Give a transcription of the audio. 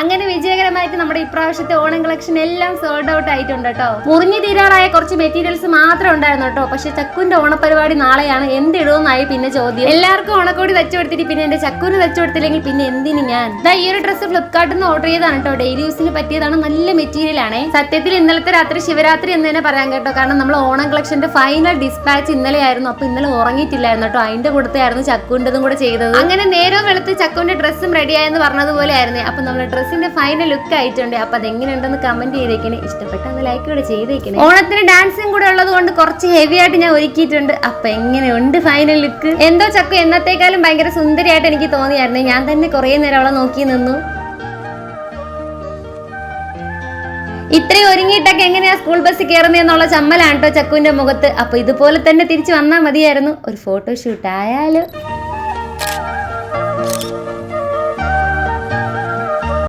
അങ്ങനെ വിജയകരമായിട്ട് നമ്മുടെ ഇപ്രാവശ്യത്തെ ഓണം കളക്ഷൻ എല്ലാം സോൾഡ് ഔട്ട് ആയിട്ടുണ്ട് കേട്ടോ. മുറിഞ്ഞു തീരാറായ കുറച്ച് മെറ്റീരിയൽസ് മാത്രം ഉണ്ടായിരുന്നു കേട്ടോ. പക്ഷെ ചക്കുവിന്റെ ഓണപരിപാടി നാളെയാണ്, എന്തിടുമെന്നായി പിന്നെ ചോദ്യം. എല്ലാവർക്കും ഓണക്കോടി വെച്ചു കൊടുത്തിട്ട് പിന്നെ എന്റെ ചക്കുവിന് വെച്ചു കൊടുത്തില്ലെങ്കിൽ പിന്നെ എന്തിന് ഞാൻ. ഈ ഒരു ഡ്രസ്സ് ഫ്ലിപ്കാർട്ടിൽ നിന്ന് ഓർഡർ ചെയ്താണ് കേട്ടോ. ഡെയിലി യൂസിന് പറ്റിയതാണ്, നല്ല മെറ്റീരിയൽ ആണ്. സത്യത്തിൽ ഇന്നലത്തെ രാത്രി ശിവരാത്രി എന്ന് തന്നെ പറയാൻ കേട്ടോ. കാരണം നമ്മൾ ഓണം കളക്ഷന്റെ ഫൈനൽ ഡിസ്പാച്ച് ഇന്നലെ ആയിരുന്നു. അപ്പൊ ഇന്നലെ ഉറങ്ങിയിട്ടില്ലായിരുന്നു കേട്ടോ. അതിന്റെ കൂടത്തായിരുന്നു ചക്കുവിൻ്റെതും കൂടെ ചെയ്തത്. അങ്ങനെ നേരം വെളുത്ത് ചക്കുവിന്റെ ഡ്രസ്സും റെഡി ആയെന്ന് പറഞ്ഞതുപോലെ ആയിരുന്നു. അപ്പൊ നമ്മുടെ ഡ്രസ്സിന്റെ ഫൈനൽ ലുക്ക് ആയിട്ടുണ്ട്. അപ്പൊ അതെങ്ങനെയുണ്ടെന്ന് കമന്റ് ചെയ്തേക്കണേ. ഇഷ്ടപ്പെട്ട ലൈക്ക് കൂടെ ചെയ്തേക്കണേ. ഓണത്തിന് ഡാൻസും കൂടെ ഉള്ളത് കൊണ്ട് കുറച്ച് ഹെവി ആയിട്ട് ഞാൻ ഒരുക്കിയിട്ടുണ്ട്. അപ്പൊ എങ്ങനെയുണ്ട് ഫൈനൽ ലുക്ക്? എന്തോ ചക്കു എന്നത്തേക്കാളും ഭയങ്കര സുന്ദരിയായിട്ട് എനിക്ക് തോന്നിയായിരുന്നു. ഞാൻ തന്നെ കുറെ നേരം അവളെ നോക്കി നിന്നു. ഇത്രയും ഒരുങ്ങിയിട്ടൊക്കെ എങ്ങനെയാ സ്കൂൾ ബസ് കയറുന്നതെന്നുള്ള ചമ്മലാണ് കേട്ടോ ചക്കുവിന്റെ മുഖത്ത്. അപ്പൊ ഇതുപോലെ തന്നെ തിരിച്ചു വന്നാൽ മതിയായിരുന്നു. ഒരു ഫോട്ടോഷൂട്ട് ആയാലോ.